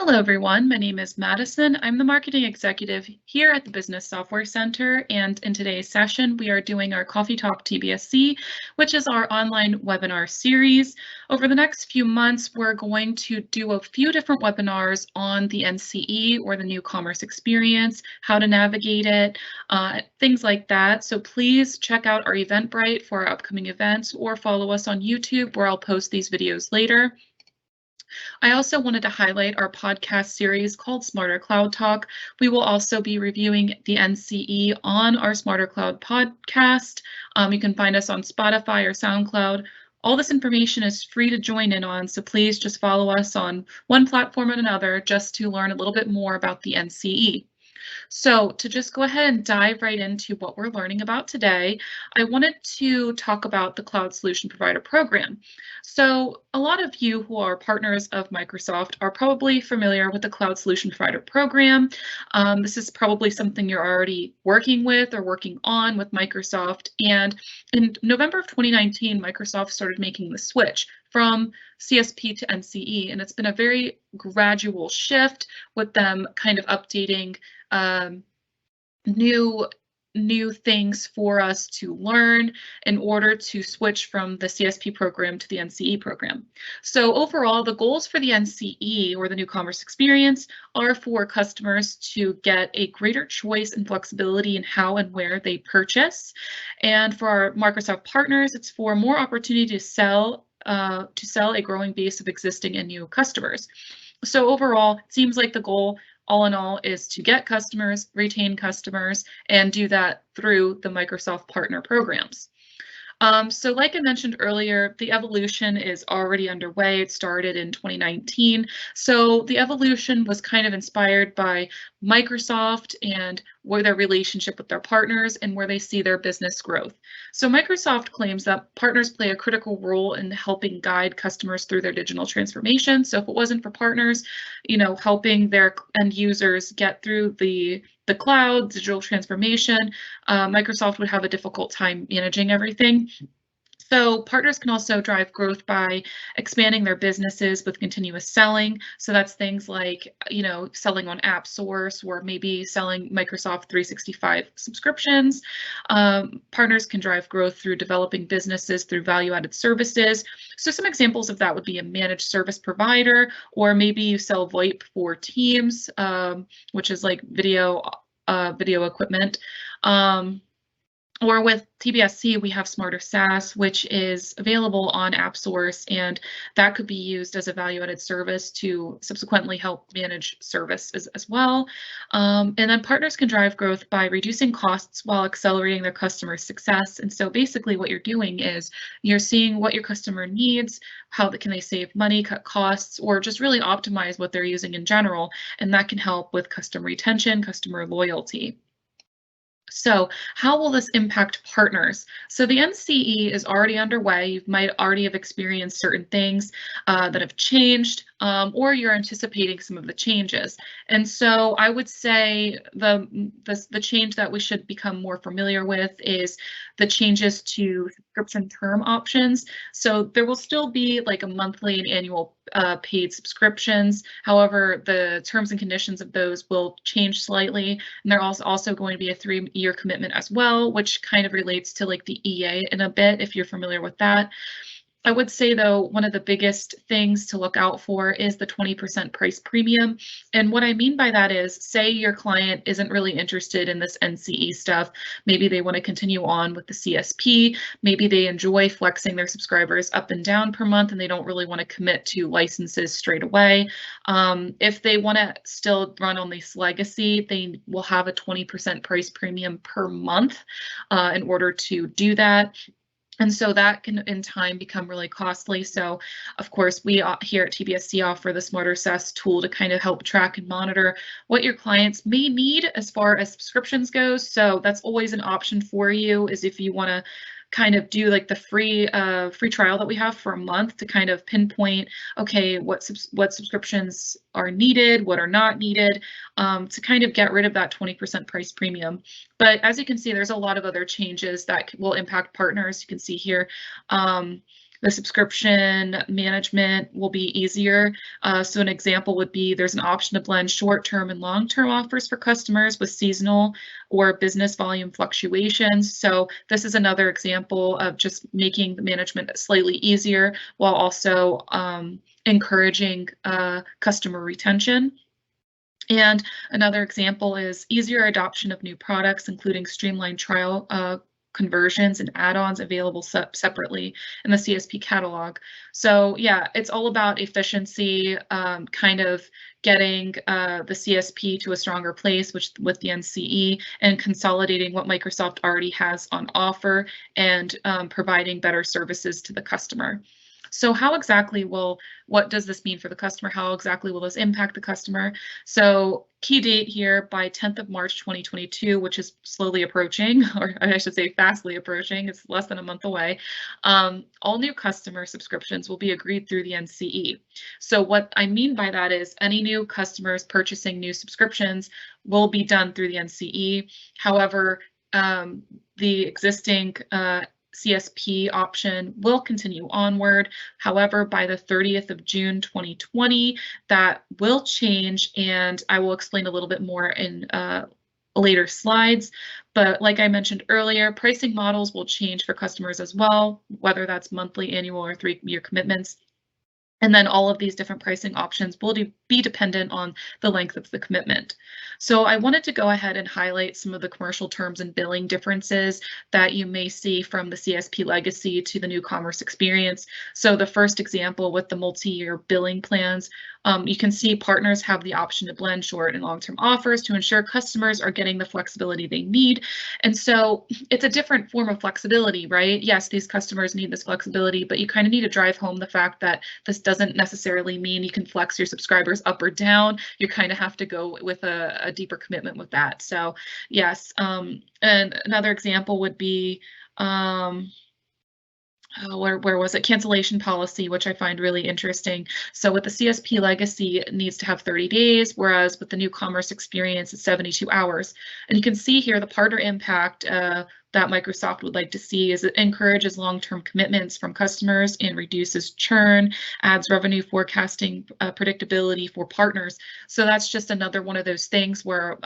Hello, everyone. My name is Madison. I'm the marketing executive here at the Business Software Center, and in today's session, we are doing our Coffee Talk TBSC, which is our online webinar series. Over the next few months, we're going to do a few different webinars on the NCE or the new commerce experience, how to navigate it, things like that. So please check out our Eventbrite for our upcoming events or follow us on YouTube where I'll post these videos later. I also wanted to highlight our podcast series called Smarter Cloud Talk. We will also be reviewing the NCE on our Smarter Cloud podcast. You can find us on Spotify or SoundCloud. All this information is free to join in on, so please just follow us on one platform or another just to learn a little bit more about the NCE. So to just go ahead and dive right into what we're learning about today, I wanted to talk about the Cloud Solution Provider Program. So a lot of you who are partners of Microsoft are probably familiar with the Cloud Solution Provider Program. This is probably something you're already working with or working on with Microsoft. And in November of 2019, Microsoft started making the switch from CSP to NCE, and it's been a very gradual shift with them kind of updating new things for us to learn in order to switch from the CSP program to the NCE program. So overall, the goals for the NCE or the new commerce experience are for customers to get a greater choice and flexibility in how and where they purchase. And for our Microsoft partners, it's for more opportunity to sell a growing base of existing and new customers. So overall, it seems like the goal all in all is to get customers, retain customers, and do that through the Microsoft partner programs. So like I mentioned earlier, the evolution is already underway. It started in 2019. So the evolution was kind of inspired by Microsoft and where their relationship with their partners and where they see their business growth. So Microsoft claims that partners play a critical role in helping guide customers through their digital transformation. So if it wasn't for partners, helping their end users get through the cloud, digital transformation, Microsoft would have a difficult time managing everything. So partners can also drive growth by expanding their businesses with continuous selling. So that's things like, selling on AppSource or maybe selling Microsoft 365 subscriptions. Partners can drive growth through developing businesses through value-added services. So some examples of that would be a managed service provider, or maybe you sell VoIP for Teams, which is like video equipment. Or with TBSC, we have Smarter SaaS, which is available on AppSource, and that could be used as a value-added service to subsequently help manage services as well. And then partners can drive growth by reducing costs while accelerating their customer success. And so basically what you're doing is you're seeing what your customer needs, how can they save money, cut costs, or just really optimize what they're using in general. And that can help with customer retention, customer loyalty. So how will this impact partners? So the NCE is already underway. You might already have experienced certain things that have changed, or you're anticipating some of the changes. And so I would say the change that we should become more familiar with is the changes to subscription term options. So there will still be like a monthly and annual paid subscriptions. However, the terms and conditions of those will change slightly. And there's also going to be a 3-year commitment as well, which kind of relates to like the EA in a bit, if you're familiar with that. I would say, though, one of the biggest things to look out for is the 20% price premium. And what I mean by that is, say your client isn't really interested in this NCE stuff. Maybe they want to continue on with the CSP. Maybe they enjoy flexing their subscribers up and down per month, and they don't really want to commit to licenses straight away. If they want to still run on this legacy, they will have a 20% price premium per month in order to do that. And so that can in time become really costly. So of course, we here at TBSC offer the Smarter SaaS tool to kind of help track and monitor what your clients may need as far as subscriptions goes. So that's always an option for you, is if you want to kind of do like the free trial that we have for a month to kind of pinpoint, okay, what subscriptions are needed, what are not needed, to kind of get rid of that 20% price premium. But as you can see, there's a lot of other changes that will impact partners. You can see here The subscription management will be easier. So an example would be there's an option to blend short-term and long-term offers for customers with seasonal or business volume fluctuations. So this is another example of just making the management slightly easier while also encouraging customer retention. And another example is easier adoption of new products, including streamlined trial conversions and add-ons available separately in the CSP catalog. So yeah, it's all about efficiency, kind of getting the CSP to a stronger place with the NCE and consolidating what Microsoft already has on offer and providing better services to the customer. So how exactly what does this mean for the customer? How exactly will this impact the customer? So key date here by 10th of March 2022, which is slowly approaching, or I should say fastly approaching, it's less than a month away. All new customer subscriptions will be agreed through the NCE. So what I mean by that is any new customers purchasing new subscriptions will be done through the NCE. However, the existing CSP option will continue onward. However, by the 30th of June 2020, that will change, and I will explain a little bit more in later slides. But like I mentioned earlier, pricing models will change for customers as well, whether that's monthly, annual, or 3-year commitments. And then all of these different pricing options will be dependent on the length of the commitment. So I wanted to go ahead and highlight some of the commercial terms and billing differences that you may see from the CSP legacy to the new commerce experience. So the first example with the multi-year billing plans, you can see partners have the option to blend short and long-term offers to ensure customers are getting the flexibility they need. And so it's a different form of flexibility, right? Yes, these customers need this flexibility, but you kind of need to drive home the fact that this doesn't necessarily mean you can flex your subscribers up or down. You kind of have to go with a deeper commitment with that. So yes, and another example would be where was it? Cancellation policy, which I find really interesting. So with the CSP legacy, it needs to have 30 days, whereas with the new commerce experience, it's 72 hours. And you can see here the partner impact that Microsoft would like to see is it encourages long-term commitments from customers and reduces churn, adds revenue forecasting predictability for partners. So that's just another one of those things where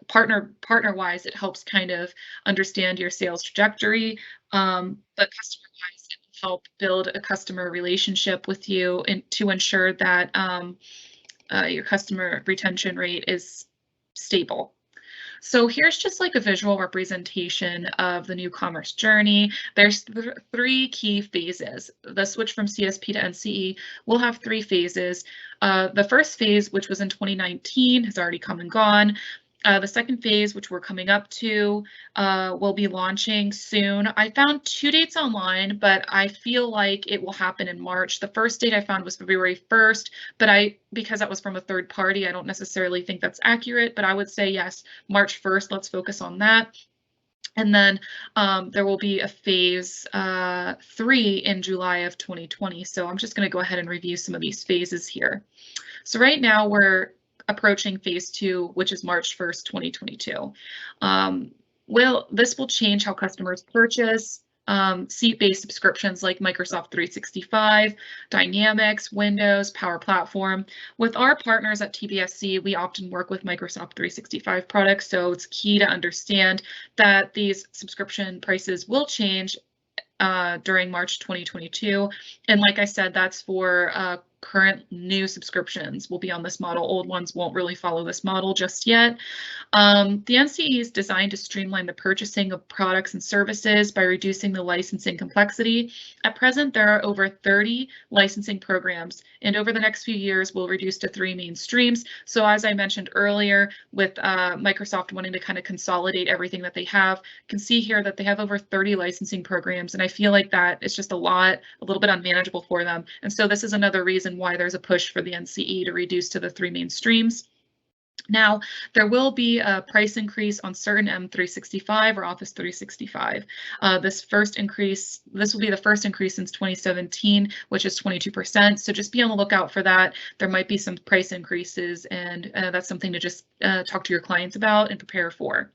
partner-wise, it helps kind of understand your sales trajectory, but customer-wise, it will help build a customer relationship with you to ensure that your customer retention rate is stable. So here's just like a visual representation of the new commerce journey. There's 3 key phases. The switch from CSP to NCE will have 3 phases. The first phase, which was in 2019, has already come and gone. The second phase, which we're coming up to, will be launching soon. I found 2 dates online, but I feel like it will happen in March. The first date I found was February 1st, but because that was from a third party, I don't necessarily think that's accurate, but I would say yes, March 1st, let's focus on that. And then there will be a phase 3 in July of 2020. So I'm just going to go ahead and review some of these phases here. So right now we're approaching phase 2, which is March 1st, 2022. This will change how customers purchase seat-based subscriptions like Microsoft 365, Dynamics, Windows, Power Platform. With our partners at TBSC, we often work with Microsoft 365 products, so it's key to understand that these subscription prices will change during March 2022. And like I said, that's for current new subscriptions will be on this model. Old ones won't really follow this model just yet. The NCE is designed to streamline the purchasing of products and services by reducing the licensing complexity. At present, there are over 30 licensing programs, and over the next few years, we'll reduce to 3 main streams. So as I mentioned earlier, with Microsoft wanting to kind of consolidate everything that they have, you can see here that they have over 30 licensing programs, and I feel like that is just a little bit unmanageable for them. And so this is another reason why there's a push for the NCE to reduce to the 3 main streams. Now, there will be a price increase on certain M365 or Office 365. This will be the first increase since 2017, which is 22%. So just be on the lookout for that. There might be some price increases, and that's something to just talk to your clients about and prepare for.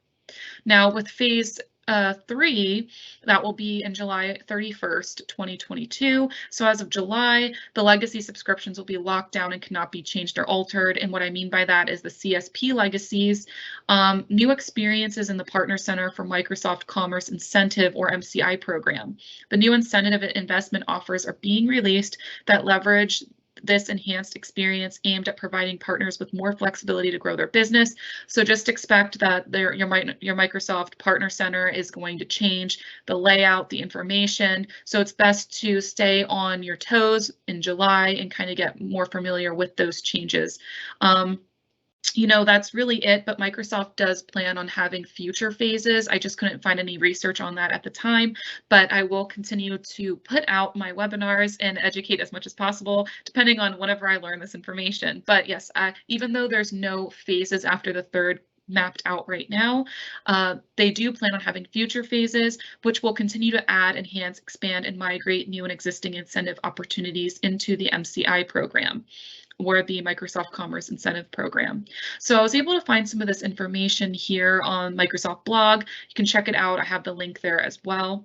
Now, with phase 3, that will be in July 31st, 2022. So as of July, the legacy subscriptions will be locked down and cannot be changed or altered. And what I mean by that is the CSP legacies, new experiences in the Partner Center for Microsoft Commerce Incentive or MCI program. The new incentive investment offers are being released that leverage this enhanced experience aimed at providing partners with more flexibility to grow their business. So just expect that your Microsoft Partner Center is going to change the layout, the information. So it's best to stay on your toes in July and kind of get more familiar with those changes. That's really it, but Microsoft does plan on having future phases. I just couldn't find any research on that at the time, but I will continue to put out my webinars and educate as much as possible, depending on whenever I learn this information. But yes, even though there's no phases after the third mapped out right now, they do plan on having future phases, which will continue to add, enhance, expand, and migrate new and existing incentive opportunities into the MCI program, or the Microsoft Commerce Incentive Program. So I was able to find some of this information here on Microsoft blog. You can check it out. I have the link there as well.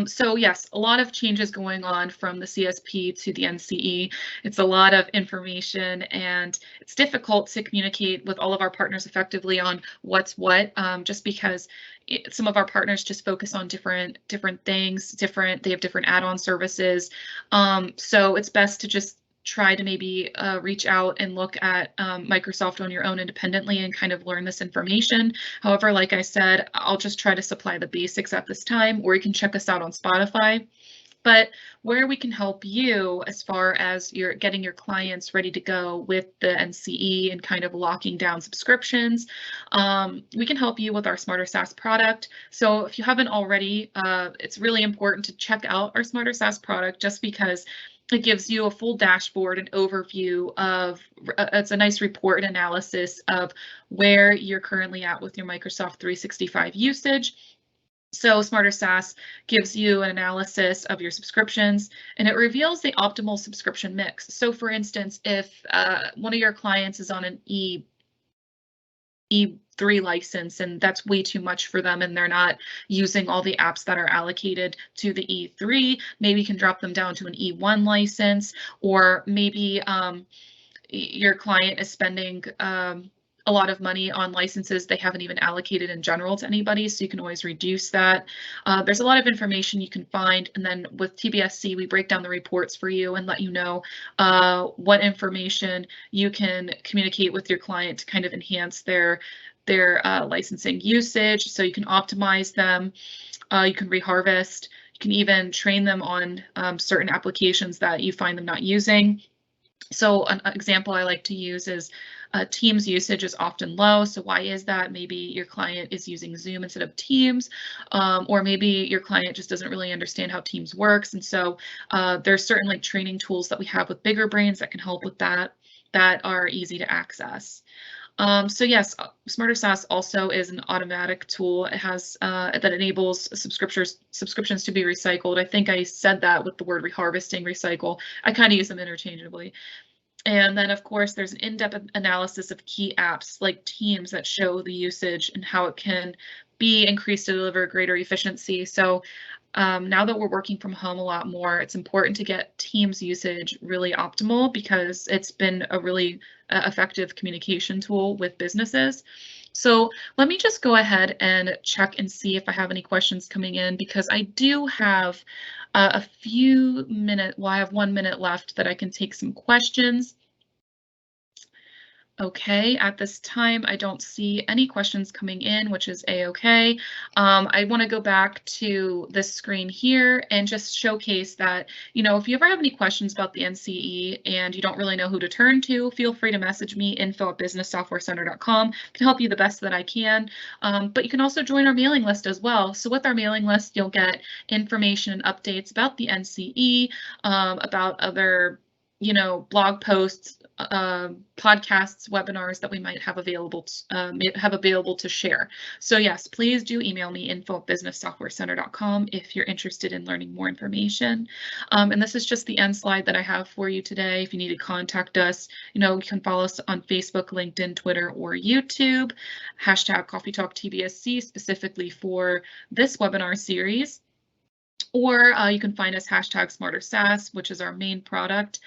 So yes, a lot of changes going on from the CSP to the NCE. It's a lot of information, and it's difficult to communicate with all of our partners effectively on what's what, just because some of our partners just focus on different things, they have different add-on services. So it's best to just try to maybe reach out and look at Microsoft on your own independently and kind of learn this information. However, like I said, I'll just try to supply the basics at this time, or you can check us out on Spotify. But where we can help you as far as you're getting your clients ready to go with the NCE and kind of locking down subscriptions, we can help you with our Smarter SaaS product. So if you haven't already, it's really important to check out our Smarter SaaS product, just because it gives you a full dashboard and overview of, it's a nice report and analysis of where you're currently at with your Microsoft 365 usage. So Smarter SaaS gives you an analysis of your subscriptions, and it reveals the optimal subscription mix. So for instance, if one of your clients is on an E3 license and that's way too much for them and they're not using all the apps that are allocated to the E3, maybe you can drop them down to an E1 license, or maybe your client is spending a lot of money on licenses they haven't even allocated in general to anybody, so you can always reduce that. There's a lot of information you can find, and then with TBSC, we break down the reports for you and let you know what information you can communicate with your client to kind of enhance their licensing usage, so you can optimize them, you can reharvest, you can even train them on certain applications that you find them not using. So an example I like to use is Teams usage is often low. So why is that? Maybe your client is using Zoom instead of Teams, or maybe your client just doesn't really understand how Teams works. And so there's certain like training tools that we have with Bigger Brains that can help with that are easy to access. So yes, Smarter SaaS also is an automatic tool. It has that enables subscriptions to be recycled. I think I said that with the word reharvesting, recycle. I kind of use them interchangeably. And then, of course, there's an in-depth analysis of key apps like Teams that show the usage and how it can be increased to deliver greater efficiency. So now that we're working from home a lot more, it's important to get Teams usage really optimal, because it's been a really effective communication tool with businesses. So let me just go ahead and check and see if I have any questions coming in, because I do have a few minutes. Well, I have 1 minute left that I can take some questions. Okay, at this time, I don't see any questions coming in, which is a-okay. I want to go back to this screen here and just showcase that, if you ever have any questions about the NCE and you don't really know who to turn to, feel free to message me, info@businesssoftwarecenter.com. I can help you the best that I can. But you can also join our mailing list as well. So with our mailing list, you'll get information and updates about the NCE, about other blog posts, podcasts, webinars that we might have available to share. So yes, please do email me, info@businesssoftwarecenter.com, if you're interested in learning more information. And this is just the end slide that I have for you today. If you need to contact us, you can follow us on Facebook, LinkedIn, Twitter, or YouTube. #CoffeeTalkTBSC specifically for this webinar series. Or you can find us #SmarterSaaS, which is our main product.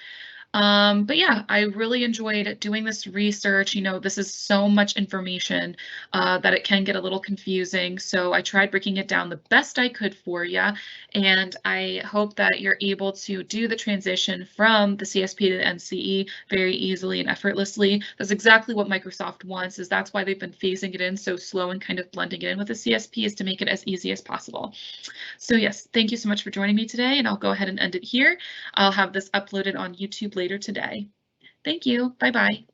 But yeah, I really enjoyed doing this research. This is so much information that it can get a little confusing. So I tried breaking it down the best I could for you. And I hope that you're able to do the transition from the CSP to the NCE very easily and effortlessly. That's exactly what Microsoft wants, is that's why they've been phasing it in so slow and kind of blending it in with the CSP, is to make it as easy as possible. So yes, thank you so much for joining me today, and I'll go ahead and end it here. I'll have this uploaded on YouTube later today. Thank you. Bye-bye.